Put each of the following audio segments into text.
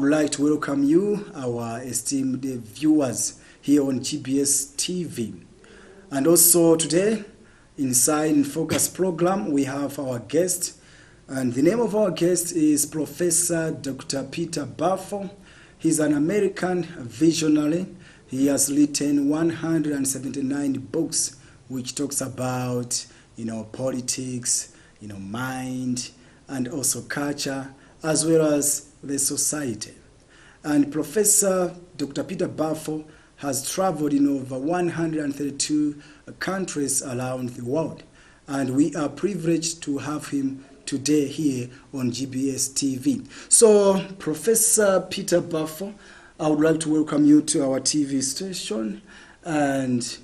would like to welcome you, our esteemed viewers here on GBS TV. And also today, inside in Focus program, we have our guest. And the name of our guest is Professor Dr. Peter Baofu. He's an American visionary. He has written 179 books which talks about, politics, mind, and also culture, as well as the society. And Professor Dr. Peter Baofu has traveled in over 132 countries around the world. And we are privileged to have him today here on GBS TV. So, Professor Peter Baofu, I would like to welcome you to our TV station. And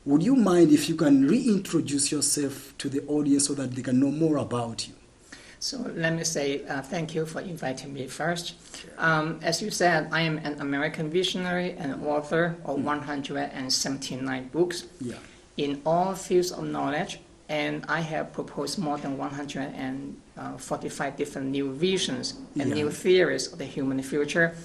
would you mind if you can reintroduce yourself to the audience so that they can know more about you? So let me say thank you for inviting me first. As you said, I am an American visionary and author of 179 books in all fields of knowledge, and I have proposed more than 145 different new visions and new theories of the human future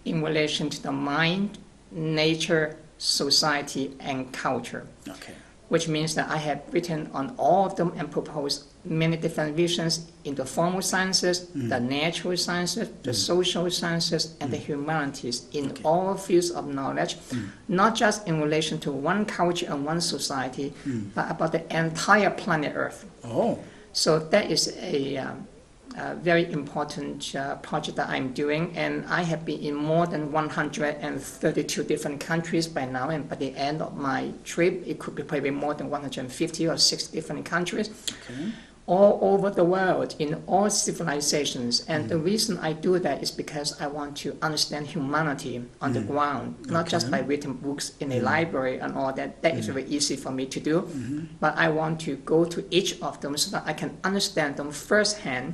in relation to the mind, nature, society, and culture. Okay. Which means that I have written on all of them and proposed many different visions in the formal sciences, the natural sciences, the social sciences, and the humanities in all fields of knowledge, not just in relation to one culture and one society, but about the entire planet Earth. Oh. So that is a very important project that I'm doing, and I have been in more than 132 different countries by now, and by the end of my trip, it could be probably more than 150 or 60 different countries, all over the world, in all civilizations. And the reason I do that is because I want to understand humanity on the ground, not just by reading books in a library and all that. That is very easy for me to do, but I want to go to each of them so that I can understand them firsthand,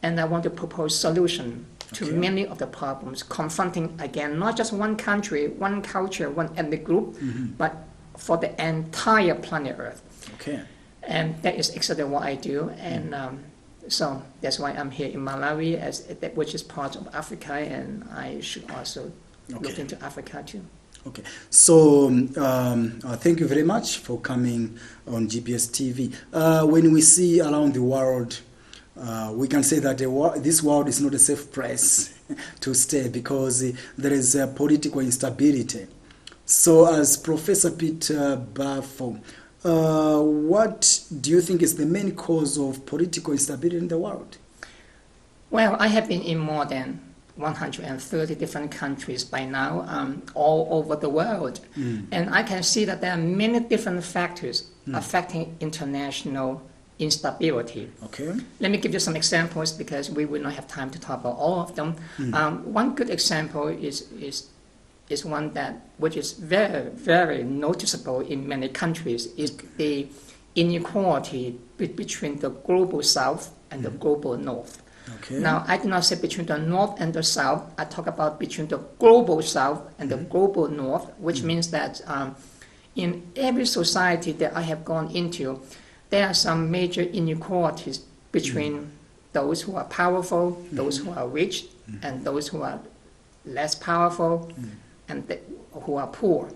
and I want to propose solutions to many of the problems confronting, again, not just one country, one culture, one ethnic group, but for the entire planet Earth. Okay. And that is exactly what I do, and so that's why I'm here in Malawi, which is part of Africa, and I should also look into Africa too. Okay, so thank you very much for coming on GBS TV. When we see around the world, we can say that this world is not a safe place to stay because there is political instability. So as Professor Peter Baofu, what do you think is the main cause of political instability in the world? Well, I have been in more than 130 different countries by now, all over the world. And I can see that there are many different factors affecting international instability. Okay. Let me give you some examples because we will not have time to talk about all of them. One good example is one which is very, very noticeable in many countries, is the inequality between the global south and the global north. Okay. Now, I do not say between the north and the south. I talk about between the global south and the global north, which means that in every society that I have gone into, there are some major inequalities between those who are powerful, those who are rich, and those who are less powerful, and who are poor.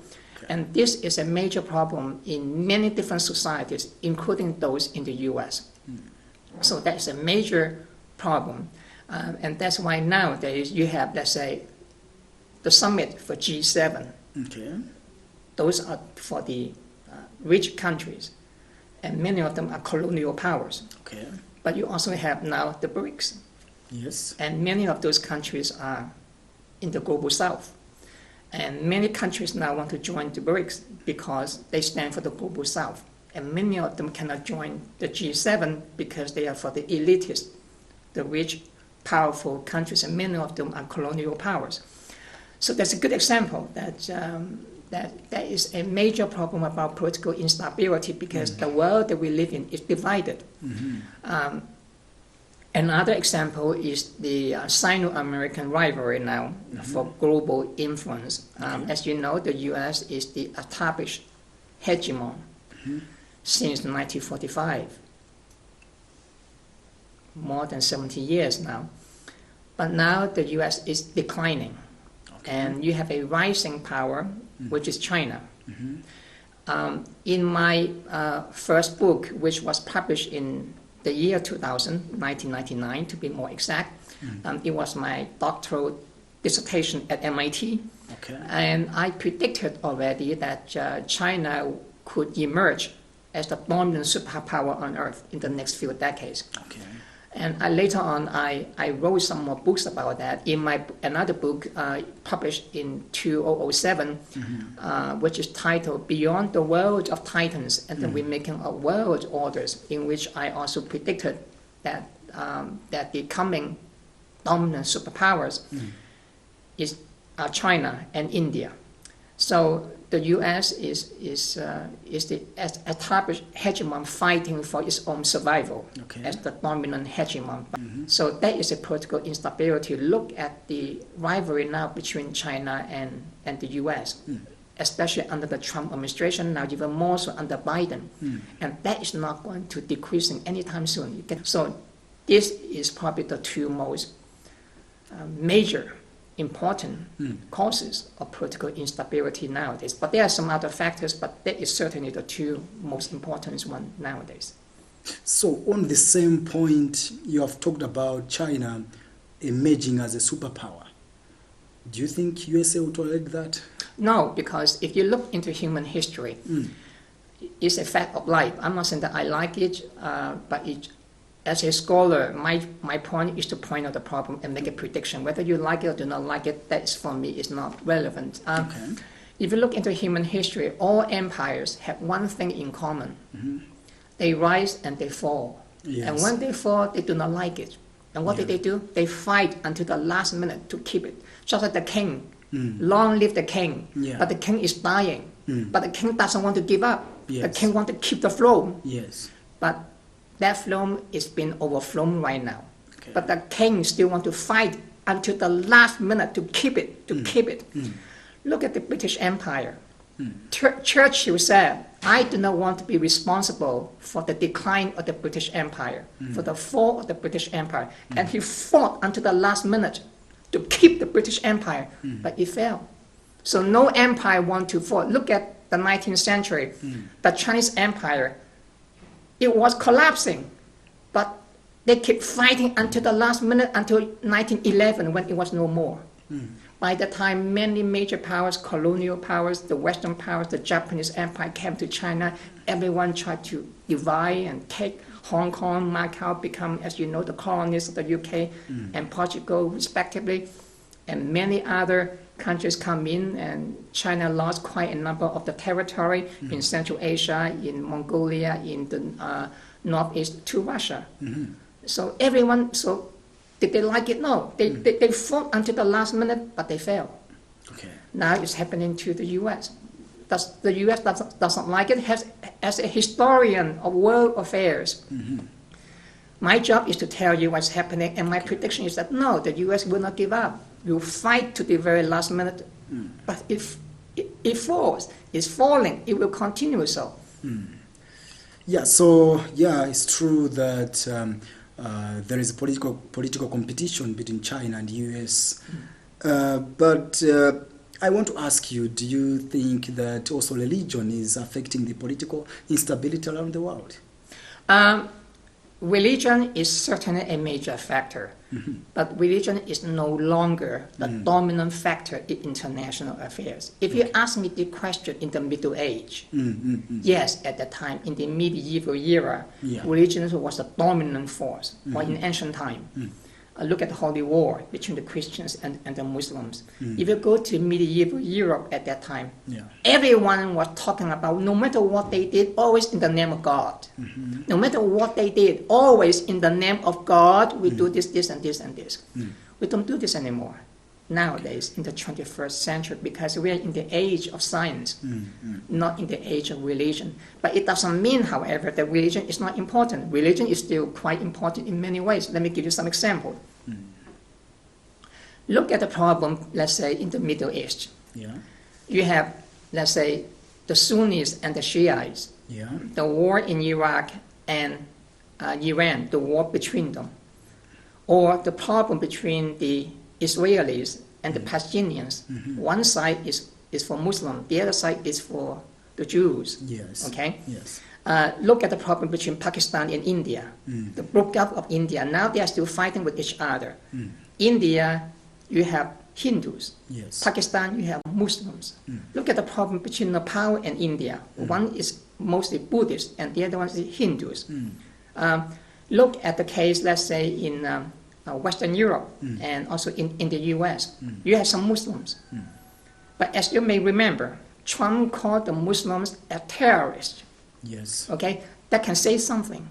And this is a major problem in many different societies, including those in the US. So that's a major problem. And that's why nowadays you have, let's say, the summit for G7. Okay. Those are for the rich countries, and many of them are colonial powers. Okay. But you also have now the BRICS. Yes. And many of those countries are in the global south. And many countries now want to join the BRICS because they stand for the global south. And many of them cannot join the G7 because they are for the elitists, the rich, powerful countries, and many of them are colonial powers. So that's a good example that that is a major problem about political instability because the world that we live in is divided. Another example is the Sino-American rivalry now for global influence. As you know, the U.S. is the established hegemon since 1945, more than 70 years now. But now the US is declining. Okay. And you have a rising power, which is China. In my first book, which was published in the year 2000, 1999 to be more exact, it was my doctoral dissertation at MIT. Okay. And I predicted already that China could emerge as the dominant superpower on Earth in the next few decades. Okay. And later on, I wrote some more books about that. In my another book published in 2007, which is titled "Beyond the World of Titans and the Remaking of World Orders," in which I also predicted that that the coming dominant superpowers is China and India. So the U.S. is the established hegemon fighting for its own survival as the dominant hegemon. So that is a political instability. Look at the rivalry now between China and the U.S., especially under the Trump administration, now even more so under Biden. And that is not going to decrease in anytime soon. So this is probably the two most major important causes of political instability nowadays. But there are some other factors, but that is certainly the two most important ones nowadays. So on the same point, you have talked about China emerging as a superpower. Do you think USA will tolerate that? No, because if you look into human history, it's a fact of life. I'm not saying that I like it, but as a scholar, my point is to point out the problem and make a prediction. Whether you like it or do not like it, that is, for me, is not relevant. If you look into human history, all empires have one thing in common. They rise and they fall. Yes. And when they fall, they do not like it. And what did they do? They fight until the last minute to keep it. Just like the king. Long live the king. But the king is dying. But the king doesn't want to give up. Yes. The king wants to keep the throne. Yes. But that throne is being overthrown right now. Okay. But the king still wants to fight until the last minute to keep it, Look at the British Empire. Churchill said, I do not want to be responsible for the decline of the British Empire, for the fall of the British Empire. And he fought until the last minute to keep the British Empire, but it failed. So no empire wants to fall. Look at the 19th century. The Chinese Empire, it was collapsing, but they kept fighting until the last minute, until 1911, when it was no more. By the time many major powers, colonial powers, the Western powers, the Japanese Empire came to China, everyone tried to divide and take Hong Kong, Macau, become, as you know, the colonies of the UK and Portugal, respectively. And many other countries come in, and China lost quite a number of the territory in Central Asia, in Mongolia, in the northeast to Russia. So everyone, did they like it? No. They fought until the last minute, but they failed. Okay. Now it's happening to the U.S. The U.S. doesn't like it. As a historian of world affairs, my job is to tell you what's happening, and my prediction is that no, the U.S. will not give up. Will fight to the very last minute. But if it falls, it's falling, it will continue so. Yeah, so it's true that there is a political competition between China and the US. But I want to ask you, do you think that also religion is affecting the political instability around the world? Religion is certainly a major factor, but religion is no longer the dominant factor in international affairs. If you ask me the question in the Middle Age, yes, at that time, in the medieval era, religion was the dominant force, or in ancient time. Look at the Holy War between the Christians and the Muslims. If you go to medieval Europe at that time, everyone was talking about, no matter what they did, always in the name of God. No matter what they did, always in the name of God, we do this, this, and this, and this. We don't do this anymore nowadays in the 21st century, because we are in the age of science, not in the age of religion. But it doesn't mean, however, that religion is not important. Religion is still quite important in many ways. Let me give you some examples. Look at the problem, let's say, in the Middle East. You have, let's say, the Sunnis and the Shiites, the war in Iraq and Iran, the war between them. or the problem between the Israelis and the Palestinians. One side is for Muslims, the other side is for the Jews. Yes. Okay. Yes. Look at the problem between Pakistan and India. The breakup of India. Now they are still fighting with each other. India, you have Hindus. Yes. Pakistan, you have Muslims. Look at the problem between Nepal and India. One is mostly Buddhist, and the other one is Hindus. Look at the case, let's say, in Western Europe and also in the US. You have some Muslims. But as you may remember, Trump called the Muslims a terrorist. Yes. Okay, that can say something,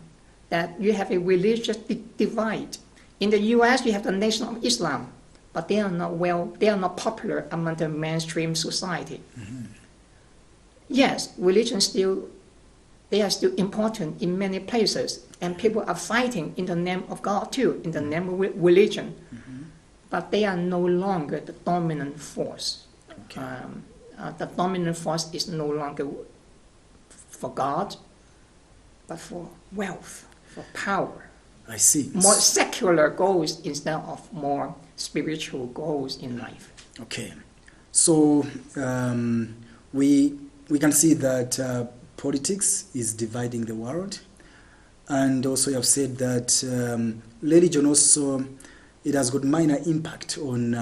that you have a religious divide. In the US, you have the Nation of Islam, but they are not popular among the mainstream society. Yes, religion they are still important in many places, and people are fighting in the name of God too, in the name of religion. But they are no longer the dominant force. Okay. The dominant force is no longer for God, but for wealth, for power. I see. More secular goals instead of more spiritual goals in life. Okay. So we can see that politics is dividing the world, and also you have said that religion also, it has got minor impact on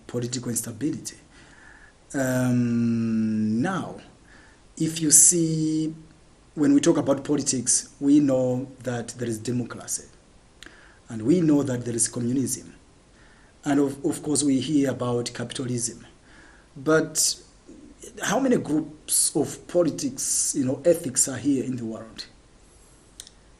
political instability. Now, if you see, when we talk about politics, we know that there is democracy, and we know that there is communism, and of course we hear about capitalism. But how many groups of politics, ethics are here in the world?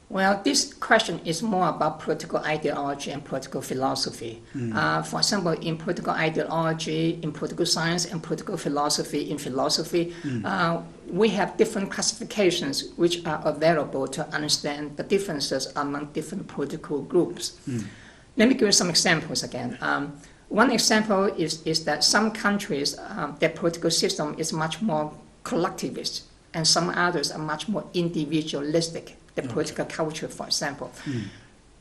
Well, this question is more about political ideology and political philosophy. For example, in political ideology, in political science, and political philosophy, we have different classifications which are available to understand the differences among different political groups. Let me give you some examples again. One example is that some countries, their political system is much more collectivist, and some others are much more individualistic. The political culture, for example.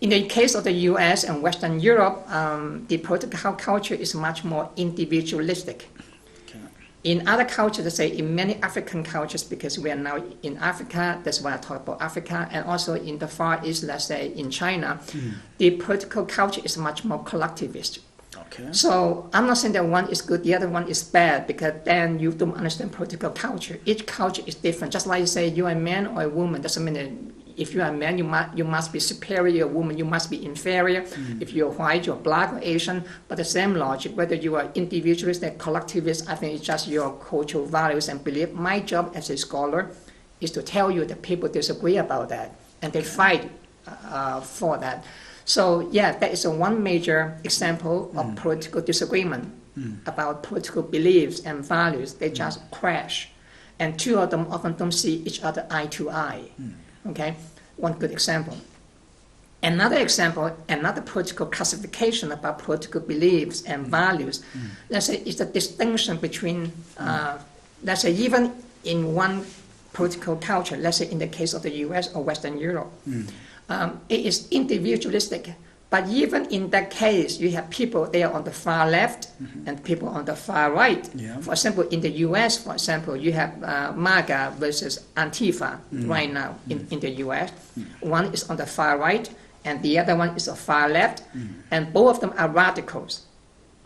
In the case of the US and Western Europe, the political culture is much more individualistic. Okay. In other cultures, let's say in many African cultures, because we are now in Africa, that's why I talk about Africa, and also in the Far East, let's say in China, the political culture is much more collectivist. Okay. So I'm not saying that one is good, the other one is bad, because then you don't understand political culture. Each culture is different. Just like you say you're a man or a woman, doesn't mean that if you're a man, you must be superior. A woman, you must be inferior. If you're white, you're black or Asian. But the same logic, whether you are individualist or collectivist, I think it's just your cultural values and belief. My job as a scholar is to tell you that people disagree about that, and they fight for that. So yeah, that is one major example of political disagreement about political beliefs and values. They just crash, and two of them often don't see each other eye to eye. Okay, one good example. Another example, another political classification about political beliefs and values, let's say, is the distinction between, let's say, even in one political culture, let's say in the case of the US or Western Europe, it is individualistic. But even in that case, you have people there on the far left and people on the far right. Yeah. For example, in the US, for example, you have MAGA versus Antifa right now in the US. One is on the far right and the other one is on the far left. And both of them are radicals,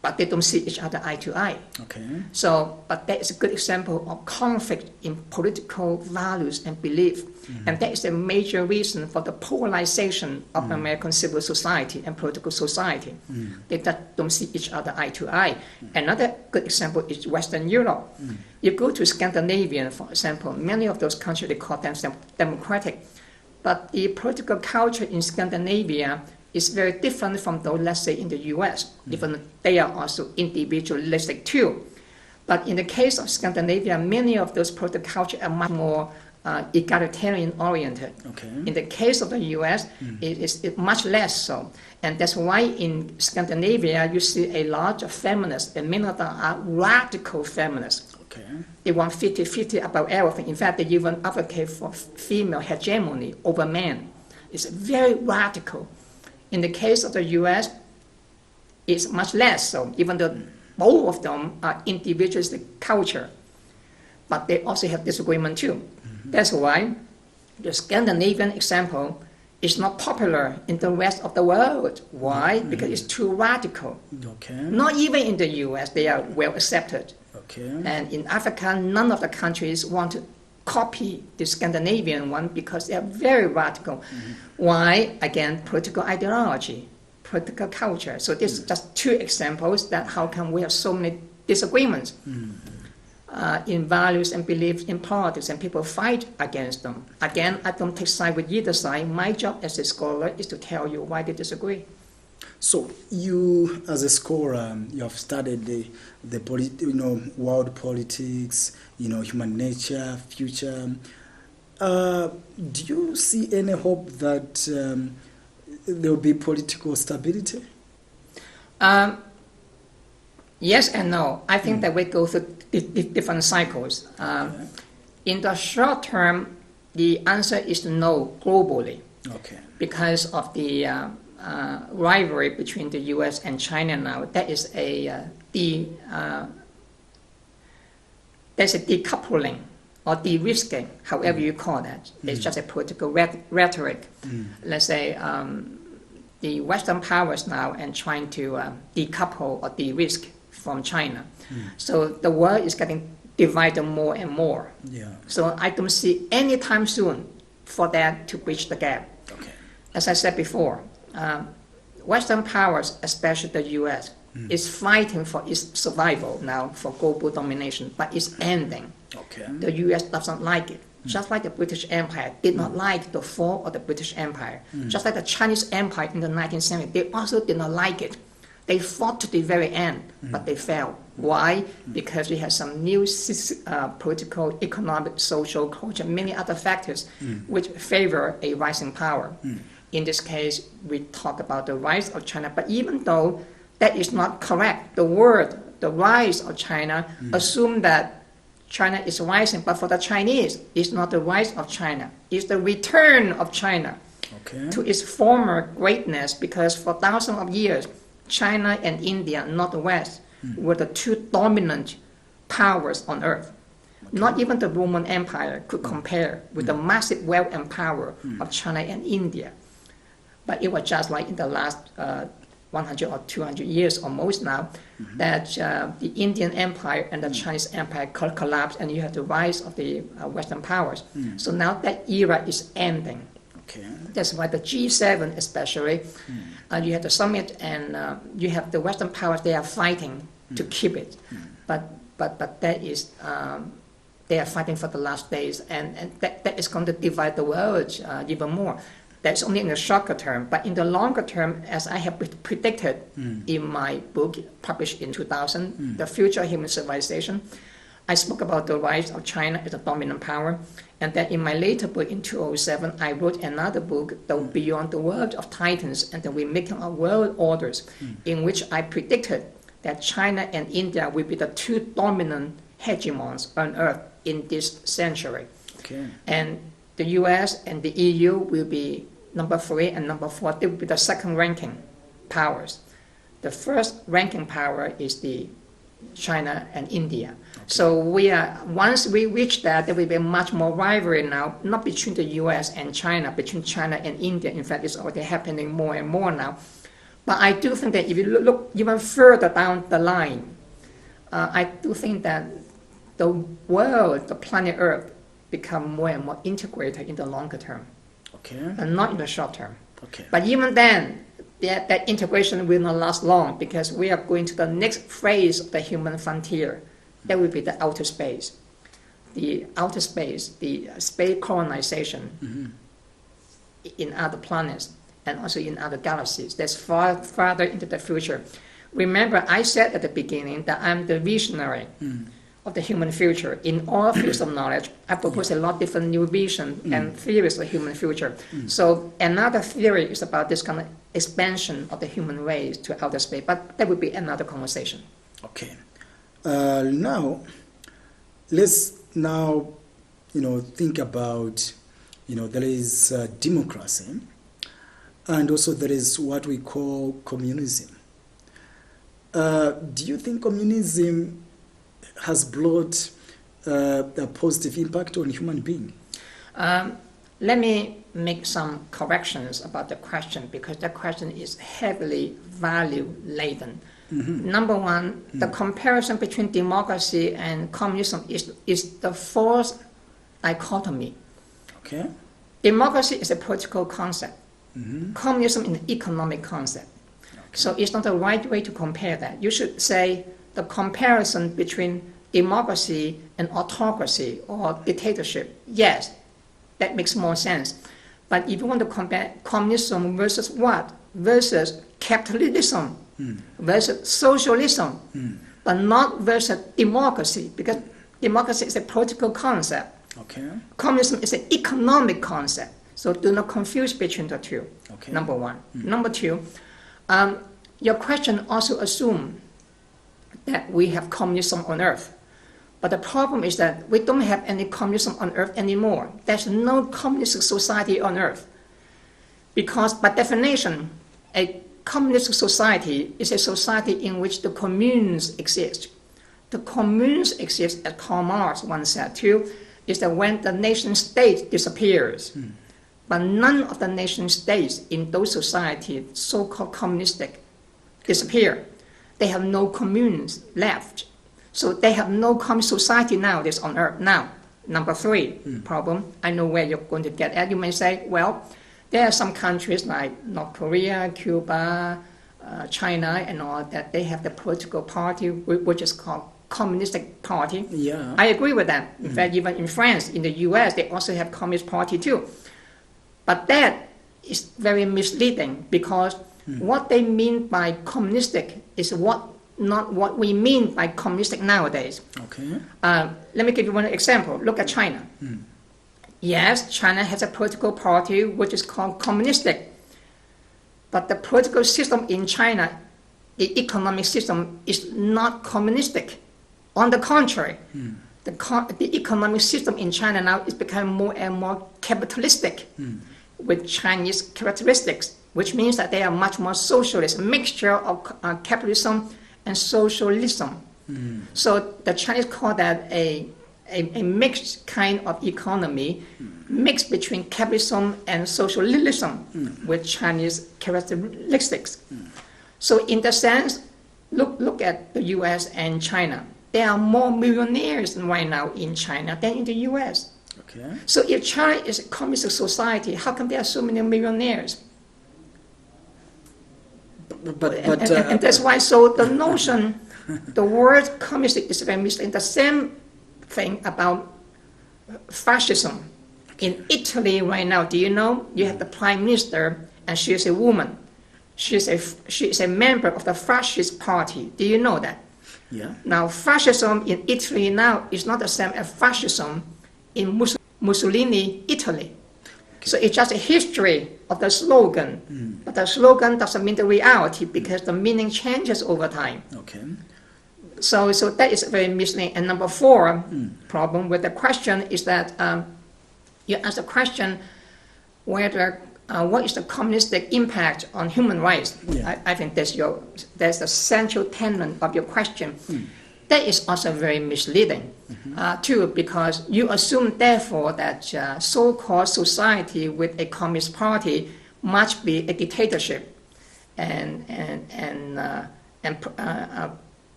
but they don't see each other eye to eye. Okay. So, but that is a good example of conflict in political values and belief. And that is a major reason for the polarization of American civil society and political society. They don't see each other eye to eye. Another good example is Western Europe. You go to Scandinavia, for example, many of those countries, they call themselves democratic. But the political culture in Scandinavia is very different from those, let's say, in the US, even they are also individualistic too. But in the case of Scandinavia, many of those political cultures are much more egalitarian oriented. Okay. In the case of the US, it is much less so. And that's why in Scandinavia, you see a lot of feminists, and many of them are radical feminists. Okay. They want 50-50 about everything. In fact, they even advocate for female hegemony over men. It's very radical. In the case of the US, it's much less so, even though both of them are individualistic culture. But they also have disagreement too. That's why the Scandinavian example is not popular in the rest of the world. Why? Because it's too radical. Okay. Not even in the US, they are well accepted. Okay. And in Africa, none of the countries want to copy the Scandinavian one because they are very radical. Why? Again, political ideology, political culture. So this is just two examples that how come we have so many disagreements in values and beliefs in politics, and people fight against them. Again, I don't take side with either side. My job as a scholar is to tell you why they disagree. So you, as a scholar, you have studied world politics, human nature, future. Do you see any hope that there will be political stability? Yes and no. I think that we go through different cycles. In the short term, the answer is no globally. Okay. Because of the rivalry between the U.S. and China now, that is there's a decoupling or de-risking, however you call that. It's just a political rhetoric. Let's say the Western powers now and trying to decouple or de-risk from China. So the world is getting divided more and more. Yeah. So I don't see any time soon for that to bridge the gap. Okay. As I said before, Western powers, especially the U.S., is fighting for its survival now for global domination, but it's ending. Okay. The U.S. doesn't like it. Just like the British Empire did not like the fall of the British Empire. Just like the Chinese Empire in the 19th century, they also did not like it. They fought to the very end, but they failed. Why? Because we had some new political, economic, social, culture, many other factors which favor a rising power. In this case, we talk about the rise of China, but even though that is not correct, the word, the rise of China, assume that China is rising, but for the Chinese, it's not the rise of China, it's the return of China to its former greatness, because for thousands of years, China and India, not the West, were the two dominant powers on earth. Not even the Roman Empire could compare with the massive wealth and power of China and India. But it was just like in the last 100 or 200 years almost now, that the Indian Empire and the Chinese Empire collapsed, and you have the rise of the Western powers. So now that era is ending. Okay. That's why the G7 especially, you have the summit and you have the Western powers, they are fighting to keep it. But that is, they are fighting for the last days, and that is going to divide the world even more. That's only in the shorter term, but in the longer term, as I have predicted in my book published in 2000, The Future of Human Civilization, I spoke about the rise of China as a dominant power, and then in my later book in 2007, I wrote another book, The Beyond the World of Titans and the Remaking of World Orders, in which I predicted that China and India will be the two dominant hegemons on Earth in this century. Okay. And the US and the EU will be number 3 and number 4. They will be the second ranking powers. The first ranking power is the China and India. So once we reach that, there will be much more rivalry now, not between the US and China, between China and India. In fact, it's already happening more and more now. But I do think that if you look even further down the line, I do think that the world, the planet Earth, become more and more integrated in the longer term, and not in the short term. But even then, that integration will not last long, because we are going to the next phase of the human frontier. That will be the outer space. The outer space, the space colonization in other planets and also in other galaxies. That's farther into the future. Remember, I said at the beginning that I'm the visionary of the human future. In all fields of knowledge, I propose a lot of different new vision and theories of the human future. So another theory is about this kind of expansion of the human race to outer space, but that would be another conversation. Okay. Now, let's think about, there is democracy, and also there is what we call communism. Do you think communism has brought a positive impact on human being? Let me make some corrections about the question, because the question is heavily value-laden. Number one, the comparison between democracy and communism is the false dichotomy. Okay. Democracy is a political concept. Communism is an economic concept. So it's not the right way to compare that. You should say the comparison between democracy and autocracy or dictatorship. Yes, that makes more sense. But if you want to compare communism versus what? Versus capitalism, versus socialism, but not versus democracy, because democracy is a political concept. Okay. Communism is an economic concept. So do not confuse between the two. Okay. Number one. Number two, your question also assumes that we have communism on earth. But the problem is that we don't have any communism on earth anymore. There's no communist society on earth. Because by definition, a communist society is a society in which the communes exist. The communes exist, as Karl Marx once said too, is that when the nation state disappears. But none of the nation states in those societies, so-called communistic, disappear. They have no communes left. So they have no communist society nowadays on earth. Now, number three problem, I know where you're going to get at. You may say, well, there are some countries like North Korea, Cuba, China, and all that. They have the political party, which is called Communistic Party. Yeah. I agree with that. In fact, even in France, in the US, they also have Communist Party too. But that is very misleading, because what they mean by communistic is not what we mean by communistic nowadays. Okay. Let me give you one example. Look at China. Yes, China has a political party which is called communistic. But the political system in China, the economic system, is not communistic. On the contrary, the economic system in China now is becoming more and more capitalistic with Chinese characteristics, which means that they are much more socialist, a mixture of capitalism and socialism. So the Chinese call that a mixed kind of economy, mixed between capitalism and socialism with Chinese characteristics. So in the sense, look at the US and China. There are more millionaires right now in China than in the US. Okay. So if China is a communist society, how come there are so many millionaires? And that's why, so the notion, the word communistic is very misleading. The same thing about fascism. In Italy right now, do you know, you have the prime minister, and she is a woman. She is a member of the fascist party. Do you know that? Yeah. Now, fascism in Italy now is not the same as fascism in Mussolini, Italy. Okay. So it's just a history of the slogan, but the slogan doesn't mean the reality, because the meaning changes over time. Okay. So that is very misleading. And number four problem with the question is that you ask the question whether what is the communistic impact on human rights? Yeah. I think that's the central tenet of your question. That is also very misleading, too, because you assume, therefore, that so-called society with a communist party must be a dictatorship, and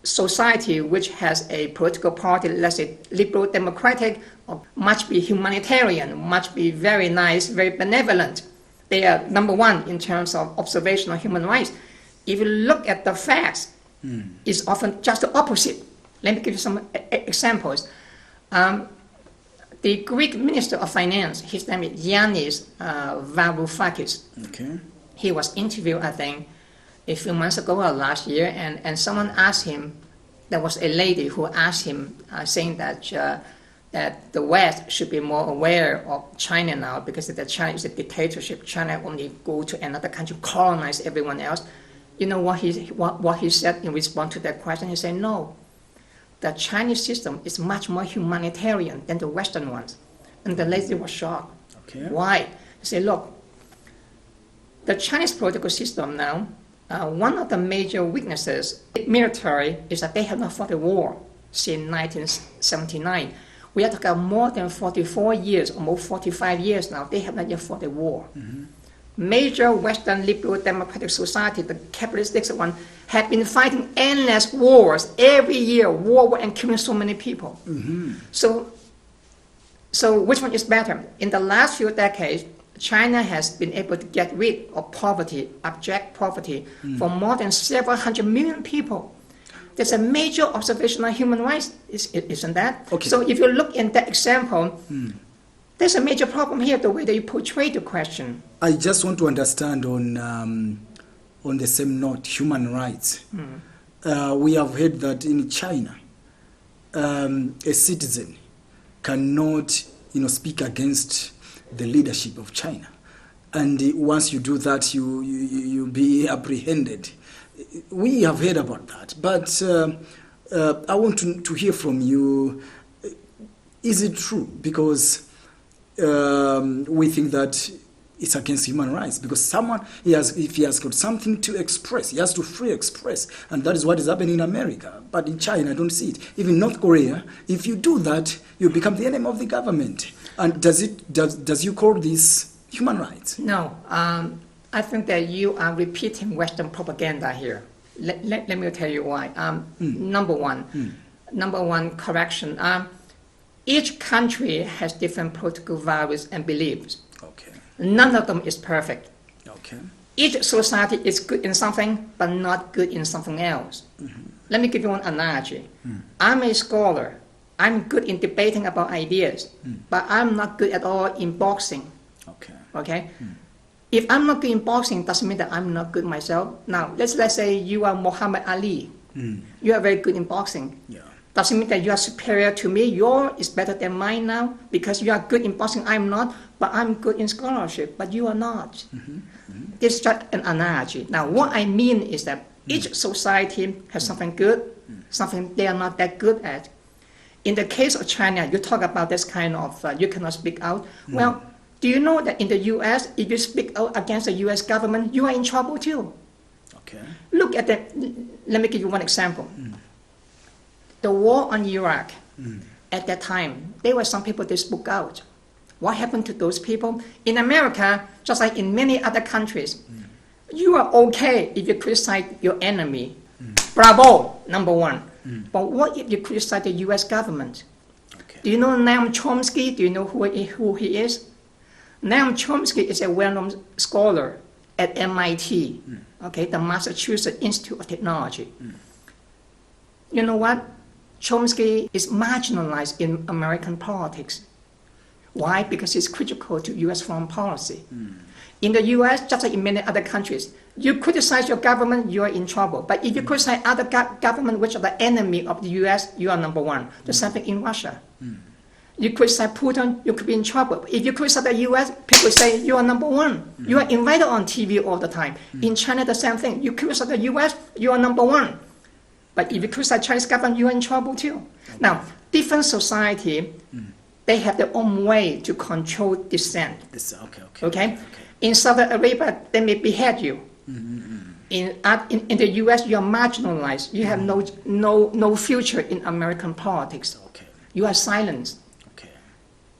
society which has a political party, let's say liberal democratic, must be humanitarian, must be very nice, very benevolent. They are number one in terms of observation of human rights. If you look at the facts, it's often just the opposite. Let me give you some examples. The Greek Minister of Finance, his name is Yanis Varoufakis. Okay. He was interviewed, I think, a few months ago or last year, and someone asked him, there was a lady who asked him, saying that the West should be more aware of China now, because if China is a dictatorship, China only go to another country, colonize everyone else. You know what he said in response to that question? He said, no, the Chinese system is much more humanitarian than the Western ones. And the lady was shocked. Okay. Why? He said, look, The Chinese political system now, one of the major weaknesses, military, is that they have not fought a war since 1979. We are talking more than 44 years, almost 45 years now, they have not yet fought a war. Major Western liberal democratic society, the capitalistic one, have been fighting endless wars every year, war and killing so many people. So which one is better? In the last few decades, China has been able to get rid of poverty, abject poverty, for more than several hundred million people. There's a major observation on human rights, isn't that? Okay. So if you look in that example, there's a major problem here, the way that you portray the question. I just want to understand on the same note, human rights. We have heard that in China, a citizen cannot, speak against the leadership of China, and once you do that, you be apprehended. We have heard about that, but I want to hear from you. Is it true? Because we think that it's against human rights, because someone, if he has got something to express, he has to free express, and that is what is happening in America. But in China, I don't see it. Even North Korea, if you do that, you become the enemy of the government. And does you call this human rights? No, I think that you are repeating Western propaganda here. Let me tell you why. Number one correction. Each country has different political values and beliefs. Okay. None of them is perfect. Okay. Each society is good in something, but not good in something else. Let me give you one analogy. I'm a scholar. I'm good in debating about ideas, but I'm not good at all in boxing. Okay? If I'm not good in boxing, doesn't mean that I'm not good myself. Now, let's say you are Muhammad Ali. You are very good in boxing. Yeah. Doesn't mean that you are superior to me. Yours is better than mine now. Because you are good in boxing, I'm not. But I'm good in scholarship, but you are not. This is just an analogy. Now, what I mean is that each society has something good, something they are not that good at. In the case of China, you talk about this kind of, you cannot speak out. Well, do you know that in the U.S., if you speak out against the U.S. government, you are in trouble too? Okay. Look at that. Let me give you one example. The war on Iraq, at that time, there were some people that spoke out. What happened to those people? In America, just like in many other countries, you are okay if you criticize your enemy. Bravo, number one. But what if you criticize the U.S. government? Okay. Do you know Noam Chomsky? Do you know who he is? Noam Chomsky is a well-known scholar at MIT, okay, the Massachusetts Institute of Technology. You know what? Chomsky is marginalized in American politics. Why? Because he's critical to U.S. foreign policy. In the U.S., just like in many other countries, you criticize your government, you are in trouble. But if you criticize other government which are the enemy of the U.S., you are number one. The same thing in Russia. You criticize Putin, you could be in trouble. If you criticize the U.S., people say you are number one. You are invited on TV all the time. In China, the same thing. You criticize the U.S., you are number one. But if you criticize Chinese government, you are in trouble too. Now, different society, they have their own way to control dissent. Okay? In Saudi Arabia, they may behead you. In the U.S., you are marginalized. You have no future in American politics. You are silenced.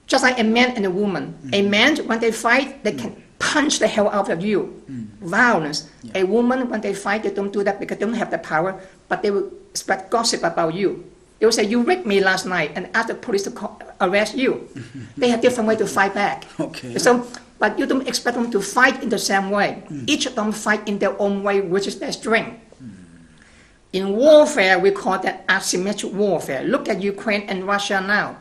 Just like a man and a woman. A man, when they fight, they can punch the hell out of you. Violence. A woman, when they fight, they don't do that because they don't have the power, but they will spread gossip about you. They will say, you raped me last night, and ask the police to arrest you. They have different way to fight back. So, but you don't expect them to fight in the same way. Each of them fight in their own way, which is their strength. In warfare, we call that asymmetric warfare. Look at Ukraine and Russia now.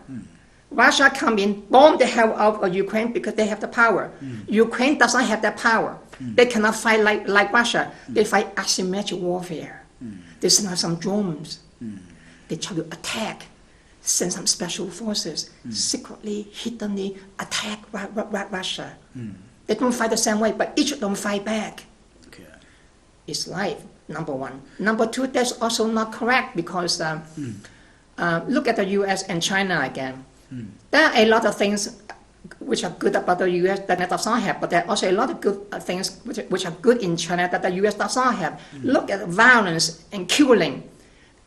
Russia come in, bomb the hell out of Ukraine because they have the power. Ukraine doesn't have that power. They cannot fight like Russia. They fight asymmetric warfare. They send out some drones. They try to attack, send some special forces, secretly, hiddenly attack Russia. They don't fight the same way, but each of them fight back. It's life, number one. Number two, that's also not correct because look at the U.S. and China again. There are a lot of things which are good about the U.S. that it does not have, but there are also a lot of good things which are good in China that the U.S. does not have. Look at violence and killing.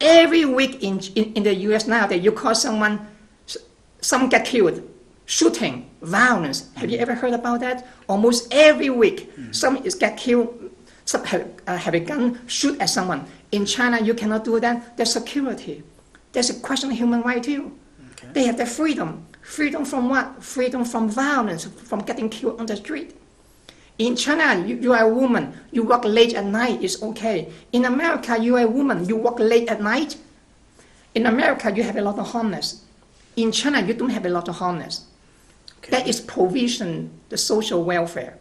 Every week in the U.S. now that you call someone get killed, shooting, violence. Have you ever heard about that? Almost every week, someone is get killed, some have a gun, shoot at someone. In China, you cannot do that. There's security. There's a question of human right too. Okay. They have their freedom. Freedom from what? Freedom from violence, from getting killed on the street. In China, you are a woman, you work late at night, it's okay. In America, you are a woman, you work late at night. In America, you have a lot of homeless. In China, you don't have a lot of homeless. Okay. That is provision, the social welfare.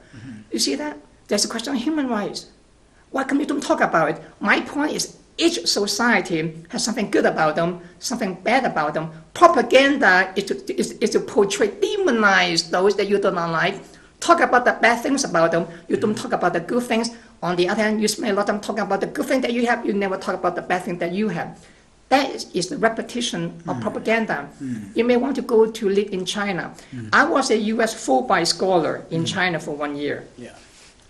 You see that? There's a question of human rights. Why come you don't talk about it? My point is, each society has something good about them, something bad about them. Propaganda is to portray, demonize those that you do not like. Talk about the bad things about them. You don't talk about the good things. On the other hand, you spend a lot of time talking about the good thing that you have. You never talk about the bad thing that you have. That is the repetition of propaganda. You may want to go to live in China. I was a U.S. Fulbright scholar in China for 1 year. Yeah.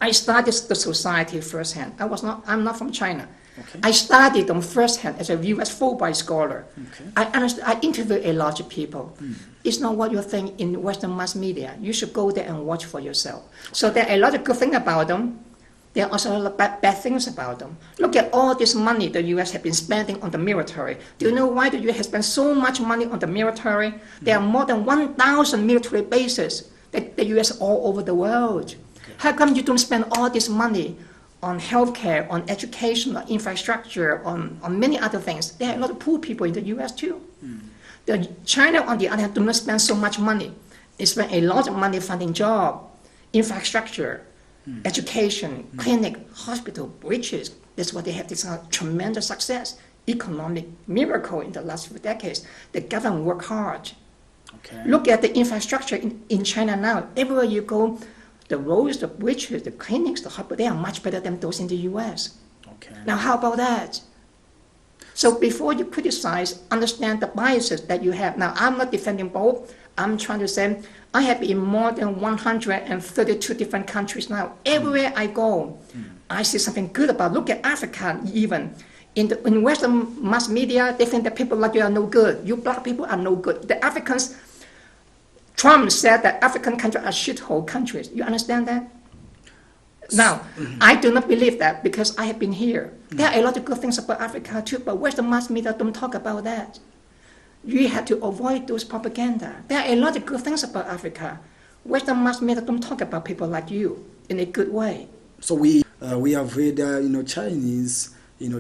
I studied the society firsthand. I'm not from China. Okay. I studied them firsthand as a U.S. Fulbright scholar. Okay. I interviewed a lot of people. It's not what you think in Western mass media. You should go there and watch for yourself. So there are a lot of good things about them. There are also a lot of bad things about them. Look at all this money the U.S. has been spending on the military. Do you know why the U.S. has spent so much money on the military? There are more than 1,000 military bases that the U.S. all over the world. How come you don't spend all this money on healthcare, on education, on infrastructure, on many other things? There are a lot of poor people in the U.S. too. China, on the other hand, do not spend so much money. They spend a lot of money funding job, infrastructure, education, clinic, hospital, bridges. That's why they have this tremendous success, economic miracle in the last few decades. The government work hard. Okay. Look at the infrastructure in China now. Everywhere you go, the roads, the bridges, the clinics, the hospital, they are much better than those in the U.S. Okay. Now, how about that? So before you criticize, understand the biases that you have. Now, I'm not defending both. I'm trying to say I have been in more than 132 different countries now. Everywhere I go, I see something good about. Look at Africa even. In Western mass media, they think that people like you are no good. You black people are no good. The Africans, Trump said that African countries are shithole countries. You understand that? Now, I do not believe that because I have been here. There are a lot of good things about Africa too, but Western mass media don't talk about that. You have to avoid those propaganda. There are a lot of good things about Africa. Western mass media don't talk about people like you in a good way. So we have heard Chinese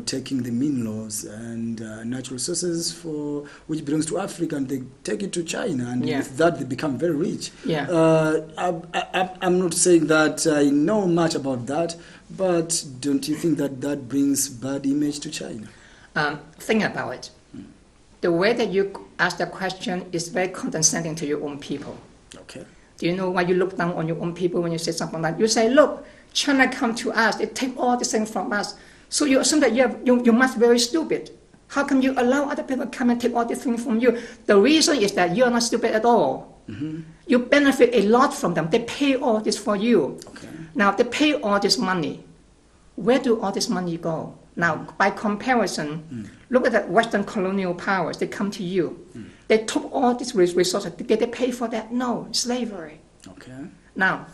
taking the minerals and natural resources which belongs to Africa, and they take it to China, and with that they become very rich. Yeah. I'm not saying that I know much about that, but don't you think that brings bad image to China? Think about it. The way that you ask the question is very condescending to your own people. Okay. Do you know why you look down on your own people when you say something like that? You say, look, China come to us, they take all the things from us. So you assume that you must be very stupid. How come you allow other people to come and take all these things from you? The reason is that you are not stupid at all. You benefit a lot from them. They pay all this for you. Okay. Now, they pay all this money. Where do all this money go? Now, by comparison, look at the Western colonial powers. They come to you. They took all these resources. Did they pay for that? No, slavery. Okay. Now,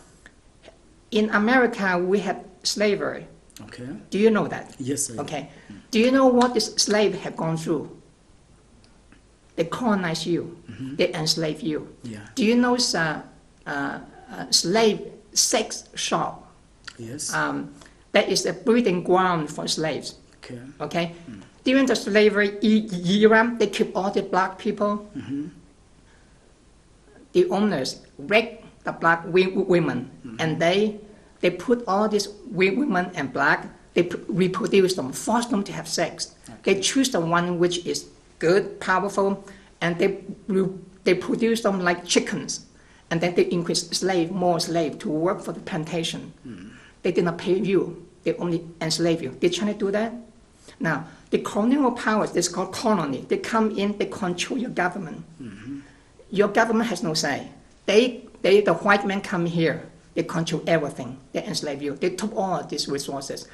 in America, we have slavery. Okay. Do you know that? Yes, I do. Okay. Do you know what this slave have gone through? They colonize you. They enslave you. Yeah. Do you know slave sex shop? Yes. That is a breeding ground for slaves. Okay. Okay. During the slavery era, they keep all the black people. The owners rape the black women, and they put all these women and black. They reproduce them, force them to have sex. They choose the one which is good, powerful, and they produce them like chickens, and then they increase more slave to work for the plantation. They did not pay you. They only enslave you. Did China do that? Now, the colonial powers, this is called colony. They come in, they control your government. Your government has no say. the white men come here, they control everything, they enslave you, they took all of these resources.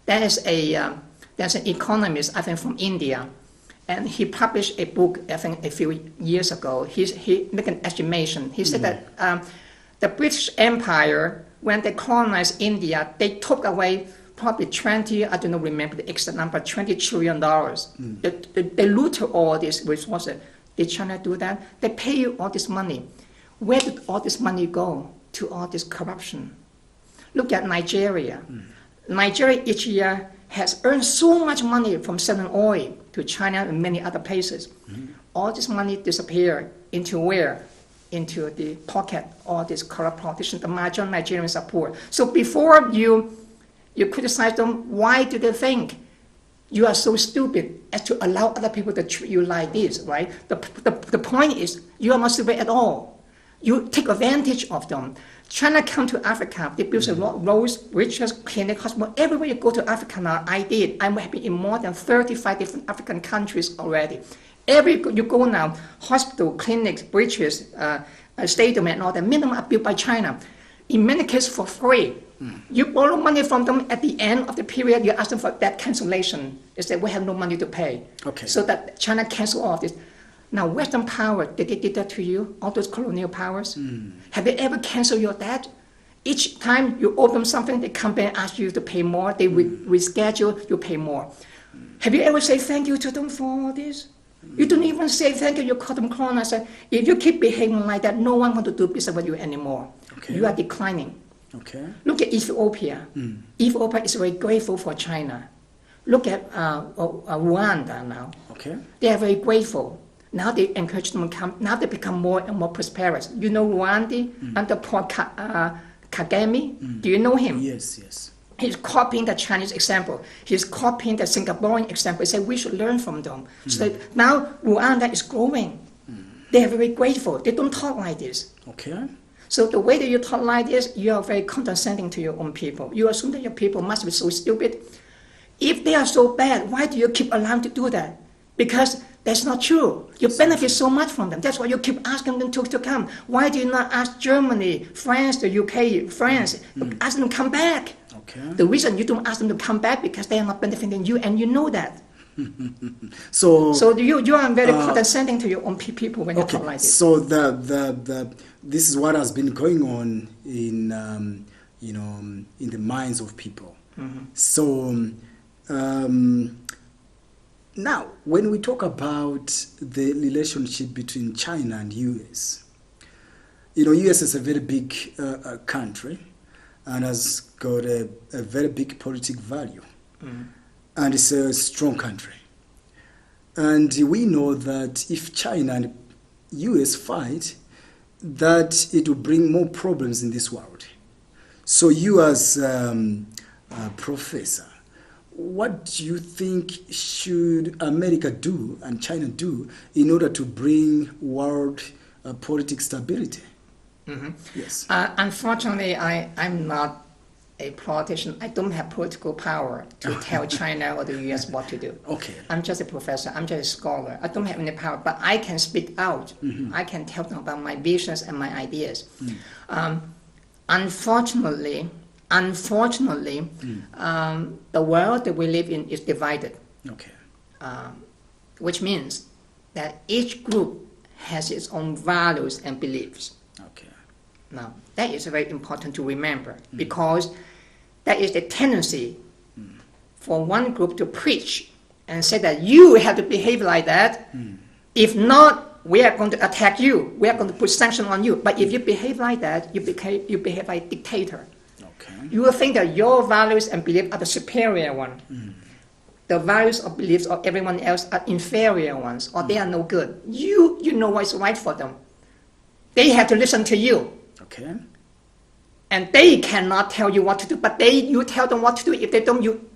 There's an economist, I think from India, and he published a book, I think a few years ago. He made an estimation. He said that the British Empire, when they colonized India, they took away probably 20, I don't know, remember the exact number, $20 trillion. They looted all these resources. Did China do that? They pay you all this money. Where did all this money go? To all this corruption. Look at Nigeria. Nigeria each year has earned so much money from selling oil to China and many other places. All this money disappeared into where? Into the pocket of all these corrupt politicians. The majority of Nigerians are poor. So before you criticize them, why do they think you are so stupid as to allow other people to treat you like this, right? The point is, you are not stupid at all. You take advantage of them. China come to Africa, they build roads, bridges, clinic, hospital. Everywhere you go to Africa now, I did. I'm happy in more than 35 different African countries already. You go now, hospital, clinics, bridges, stadium and all that, minimum are built by China. In many cases for free. You borrow money from them at the end of the period, you ask them for that cancellation. They say, we have no money to pay. Okay. So that China cancel all of this. Now, Western power, did they do that to you? All those colonial powers? Have they ever canceled your debt? Each time you owe them something, they come back and ask you to pay more. They reschedule, you pay more. Have you ever said thank you to them for all this? You don't even say thank you, you call them colonizer. If you keep behaving like that, no one wants to do business with you anymore. Okay. You are declining. Okay. Look at Ethiopia. Ethiopia is very grateful for China. Look at Rwanda now. Okay. They are very grateful. Now they encourage them to come. Now they become more and more prosperous. You know Rwanda under Paul Kagame? Do you know him? Yes, yes. He's copying the Chinese example. He's copying the Singaporean example. He said we should learn from them. So that now Rwanda is growing. They are very grateful. They don't talk like this. Okay. So the way that you talk like this, you are very condescending to your own people. You assume that your people must be so stupid. If they are so bad, why do you keep allowing to do that? Because that's not true. You benefit so much from them. That's why you keep asking them to come. Why do you not ask Germany, France, the UK, France, ask them to come back? Okay. The reason you don't ask them to come back because they are not benefiting you, and you know that. So you are very condescending to your own people when you talk like this. So this is what has been going on in in the minds of people. So now when we talk about the relationship between China and US, US is a very big country and has got a very big political value. And it's a strong country. And we know that if China and US fight, that it will bring more problems in this world. So you as a professor, what do you think should America do and China do in order to bring world political stability? Yes. Unfortunately, I'm not a politician. I don't have political power to tell China or the US what to do. Okay. I'm just a professor. I'm just a scholar. I don't have any power, but I can speak out. I can tell them about my visions and my ideas. Unfortunately, the world that we live in is divided. Okay. Which means that each group has its own values and beliefs. Okay. Now, that is very important to remember because that is the tendency for one group to preach and say that you have to behave like that. If not, we are going to attack you. We are going to put sanctions on you. But if you behave like that, you behave like a dictator. Okay. You will think that your values and beliefs are the superior one. The values or beliefs of everyone else are inferior ones, or they are no good. You know what's right for them. They have to listen to you. Okay. And they cannot tell you what to do, but you tell them what to do. If they don't, you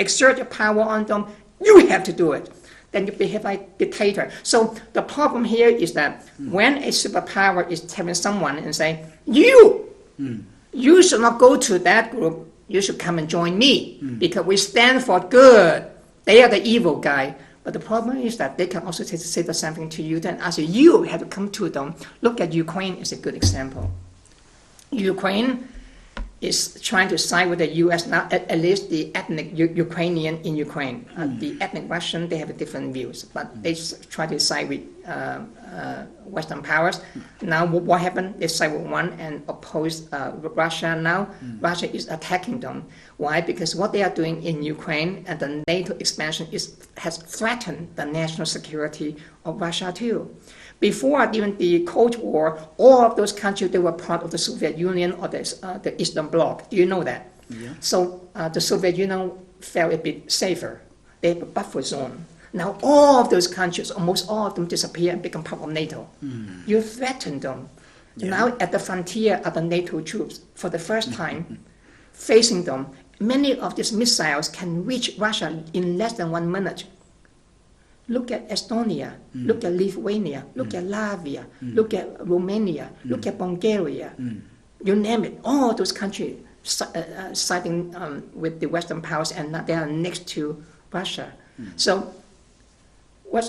exert your power on them. You have to do it. Then you behave like a dictator. So the problem here is that when a superpower is telling someone and saying, you should not go to that group, you should come and join me because we stand for good. They are the evil guy. But But the problem is that they can also say the same thing to you. Then as you have to come to them. Look at Ukraine is a good example. Ukraine is trying to side with the U.S. now, at least the ethnic Ukrainian in Ukraine. The ethnic Russian, they have different views, but they try to side with Western powers. Now what happened? They side with one and oppose Russia now. Russia is attacking them. Why? Because what they are doing in Ukraine and the NATO expansion has threatened the national security of Russia too. Before even the Cold War, all of those countries, they were part of the Soviet Union or the Eastern Bloc. Do you know that? Yeah. So the Soviet Union felt a bit safer. They have a buffer zone. Now all of those countries, almost all of them disappear and become part of NATO. You threaten them. Yeah. Now at the frontier are the NATO troops. For the first time, facing them, many of these missiles can reach Russia in less than 1 minute. Look at Estonia, look at Lithuania, look at Latvia, look at Romania, look at Bulgaria. You name it, all those countries siding with the Western powers, and they are next to Russia. So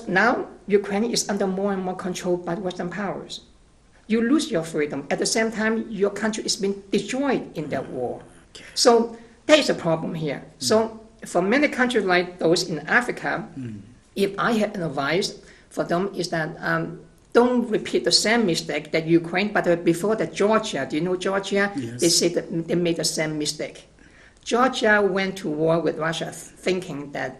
now Ukraine is under more and more control by the Western powers. You lose your freedom. At the same time, your country is being destroyed in that war. So there is a problem here. So for many countries like those in Africa, if I had an advice for them is that don't repeat the same mistake that Ukraine, but before that Georgia, do you know Georgia? Yes. They say that they made the same mistake. Georgia went to war with Russia thinking that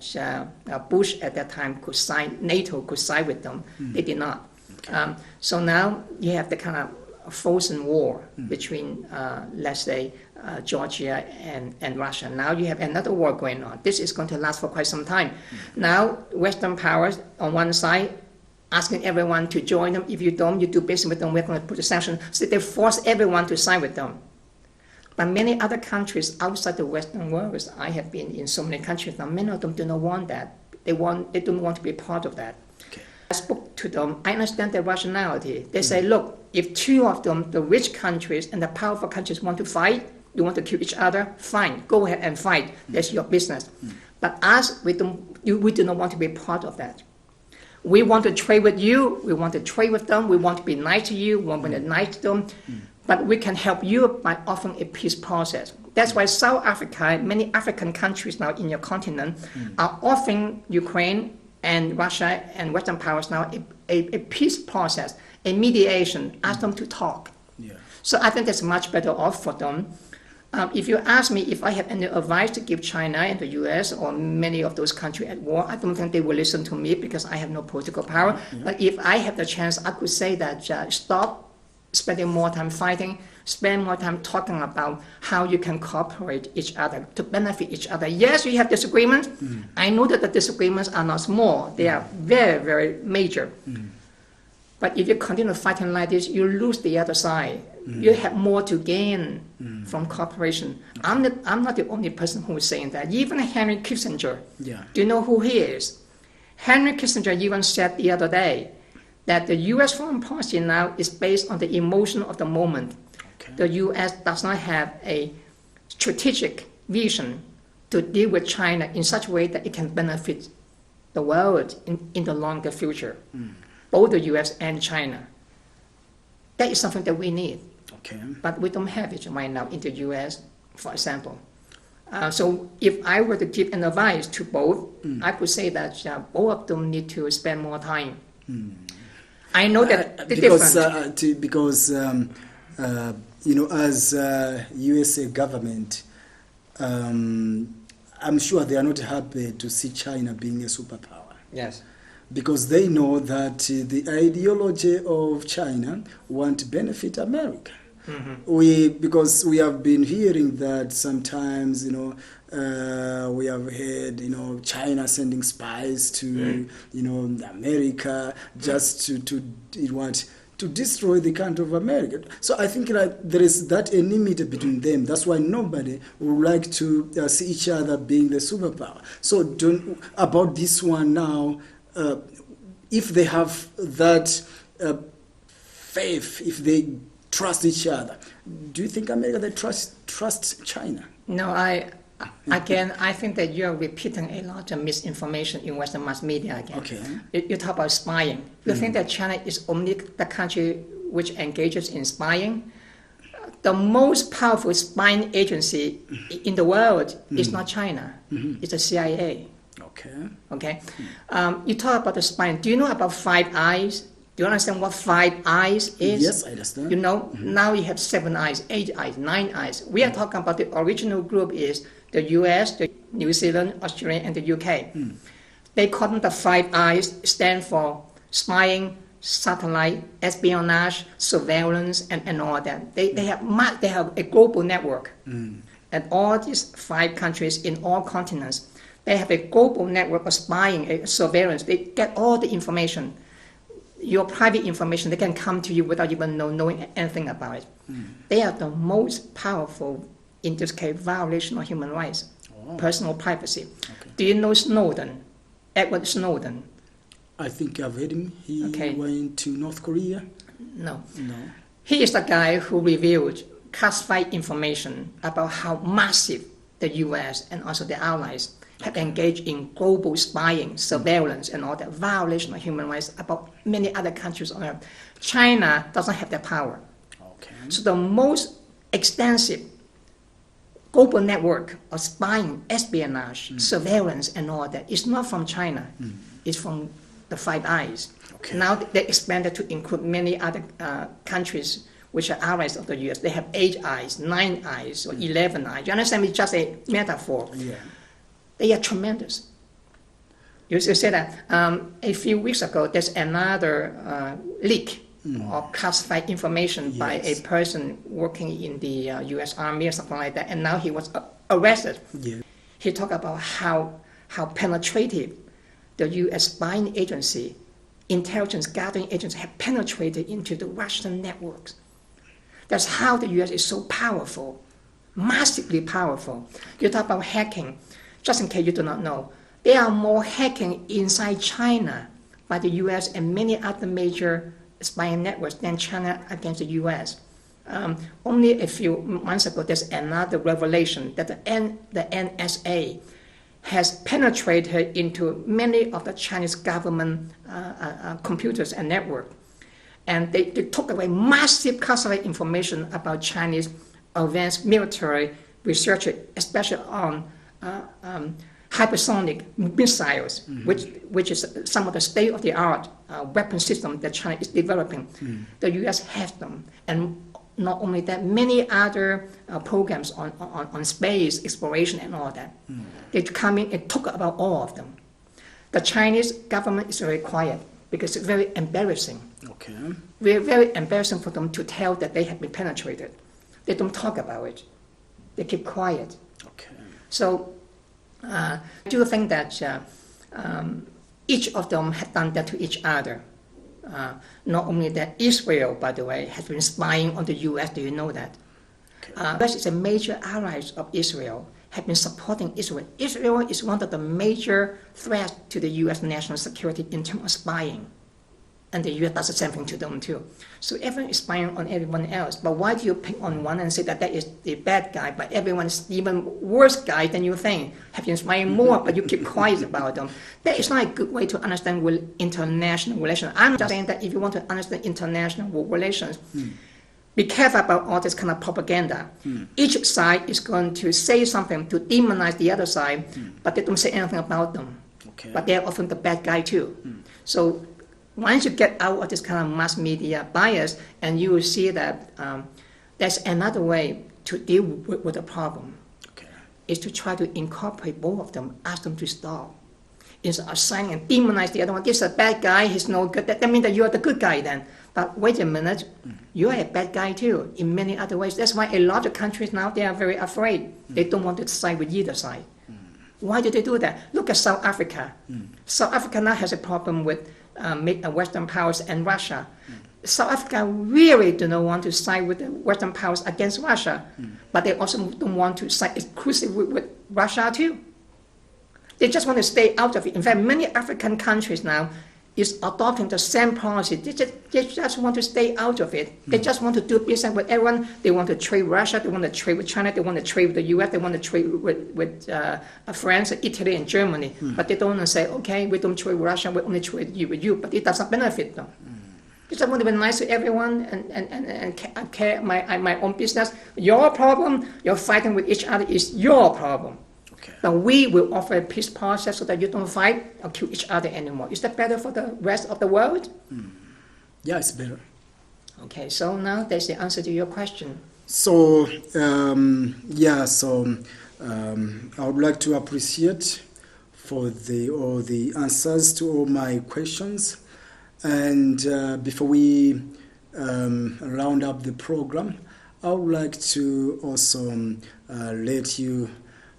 Bush at that time could sign, NATO could side with them. They did not. Okay. So now you have the kind of frozen war between, let's say, Georgia and Russia. Now you have another war going on. This is going to last for quite some time. Now Western powers on one side asking everyone to join them. If you don't, you do business with them, we're going to put a sanction. So they force everyone to sign with them. But many other countries outside the Western world, I have been in so many countries now, many of them do not want that. They don't want to be part of that. Okay. I spoke to them, I understand their rationality. They say, look, if two of them, the rich countries and the powerful countries want to fight, you want to kill each other, fine, go ahead and fight. That's your business. But us, we do not want to be part of that. We want to trade with you, we want to trade with them, we want to be nice to you, we want to be nice to them, but we can help you by offering a peace process. That's why South Africa, many African countries now in your continent are offering Ukraine and Russia and Western powers now a peace process, a mediation, ask them to talk. Yeah. So I think that's much better off for them. If you ask me if I have any advice to give China and the US or many of those countries at war, I don't think they will listen to me because I have no political power. Yeah. But if I have the chance, I could say that stop spending more time fighting, spend more time talking about how you can cooperate each other to benefit each other. Yes, you have disagreements. I know that the disagreements are not small. They are very, very major. But if you continue fighting like this, you lose the other side. You have more to gain from cooperation. I'm not the only person who is saying that. Even Henry Kissinger, do you know who he is? Henry Kissinger even said the other day that the U.S. foreign policy now is based on the emotion of the moment. Okay. The U.S. does not have a strategic vision to deal with China in such a way that it can benefit the world in the longer future, both the U.S. and China. That is something that we need. Okay. But we don't have it right now in the U.S., for example. So if I were to give an advice to both, I could say that both of them need to spend more time. I know that because you know, as USA government, I'm sure they are not happy to see China being a superpower. Yes. Because they know that the ideology of China won't benefit America. Because we have been hearing that sometimes, you know, we have heard, you know, China sending spies to, you know, America just to destroy the country of America. So I think like there is that enmity between them. That's why nobody would like to see each other being the superpower. So about this one now, if they have that faith, if they trust each other, do you think America they trust China? No, I Again, I think that you're repeating a lot of misinformation in Western mass media again. Okay. You talk about spying. You think that China is only the country which engages in spying? The most powerful spying agency in the world is not China. It's the CIA. Okay. Okay. You talk about the spying. Do you know about Five Eyes? Do you understand what Five Eyes is? Yes, I understand. You know, now you have 7 eyes, 8 eyes, 9 eyes. We are talking about the original group is the US, the New Zealand, Australia, and the UK. They call them the Five Eyes, stand for spying, satellite, espionage, surveillance, and all that. They have a global network. And all these 5 countries in all continents, they have a global network of spying, surveillance. They get all the information. Your private information, they can come to you without even knowing anything about it. They are the most powerful, in this case, violation of human rights, personal privacy. Okay. Do you know Snowden, Edward Snowden? I think I've heard him. He went to North Korea. No. No. He is the guy who revealed classified information about how massive the US and also the allies have engaged in global spying, surveillance, and all that violation of human rights about many other countries on earth. China doesn't have that power. Okay. So the most extensive global network of spying, espionage, surveillance, and all that is not from China. It's from the Five Eyes. Okay. Now they expanded to include many other countries which are allies of the US. They have 8 eyes, 9 eyes, or 11 eyes. You understand? It's just a metaphor. Yeah. They are tremendous. You say that a few weeks ago, there's another leak of classified information by a person working in the U.S. Army or something like that, and now he was arrested. Yeah. He talked about how penetrative the U.S. spying agency, intelligence gathering agency have penetrated into the Russian networks. That's how the U.S. is so powerful, massively powerful. You talk about hacking. Just in case you do not know, there are more hacking inside China by the US and many other major spying networks than China against the US. Only a few months ago, there's another revelation that the NSA has penetrated into many of the Chinese government computers and network. And they took away massive classified information about Chinese advanced military research, especially on hypersonic missiles, which is some of the state-of-the-art weapon system that China is developing. The U.S. has them, and not only that, many other programs on space exploration and all that. They come in and talk about all of them. The Chinese government is very quiet because it's very embarrassing. Okay. Very embarrassing for them to tell that they have been penetrated. They don't talk about it. They keep quiet. Okay. So I do think that each of them have done that to each other. Not only that, Israel, by the way, has been spying on the U.S. Do you know that? U.S. is a major ally of Israel, have been supporting Israel. Israel is one of the major threats to the U.S. national security in terms of spying. And the U.S. does the same thing to them too. So everyone is spying on everyone else. But why do you pick on one and say that is the bad guy, but everyone is even worse guy than you think, have been spying more, but you keep quiet about them? That is not a good way to understand international relations. I'm just saying that if you want to understand international relations, be careful about all this kind of propaganda. Each side is going to say something to demonize the other side, but they don't say anything about them. Okay. But they're often the bad guy too. So once you get out of this kind of mass media bias, and you will see that there's another way to deal with the problem, is to try to incorporate both of them, ask them to stop. Instead of signing and demonize the other one, this is a bad guy, he's no good, that means that you're the good guy then. But wait a minute, you're a bad guy too, in many other ways. That's why a lot of countries now, they are very afraid. They don't want to side with either side. Why do they do that? Look at South Africa. South Africa now has a problem with Western powers and Russia. South Africa really do not want to side with the Western powers against Russia, but they also don't want to side exclusively with Russia too. They just want to stay out of it. In fact, many African countries now, is adopting the same policy. They just want to stay out of it. They just want to do business with everyone. They want to trade Russia. They want to trade with China. They want to trade with the U.S. They want to trade with France, Italy, and Germany. But they don't want to say, okay, we don't trade with Russia. We only trade with you. But it doesn't benefit them. They just want to be nice to everyone and care my own business. Your problem, you're fighting with each other, is your problem. Okay. But we will offer a peace process so that you don't fight or kill each other anymore. Is that better for the rest of the world? Yeah, it's better. Okay, so now that's the answer to your question. So, I would like to appreciate for all the answers to all my questions. And before we round up the program, I would like to also let you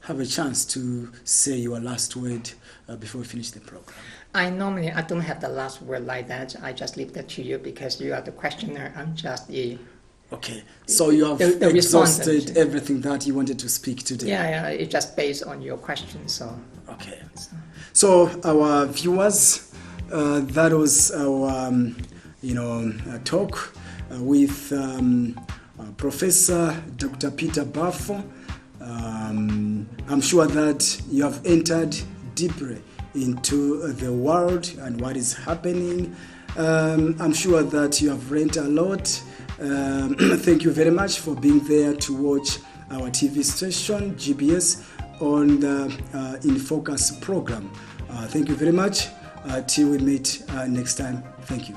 have a chance to say your last word before we finish the program. I don't have the last word like that. I just leave that to you because you are the questioner. I'm just the... Okay, so you have exhausted everything that you wanted to speak today. Yeah, it's just based on your question, so... Okay. So our viewers, that was our, talk with Professor Dr. Peter Baofu. I'm sure that you have entered deeply into the world and what is happening. I'm sure that you have learned a lot. Thank you very much for being there to watch our TV station, GBS, on the In Focus program. Thank you very much. Till we meet next time. Thank you.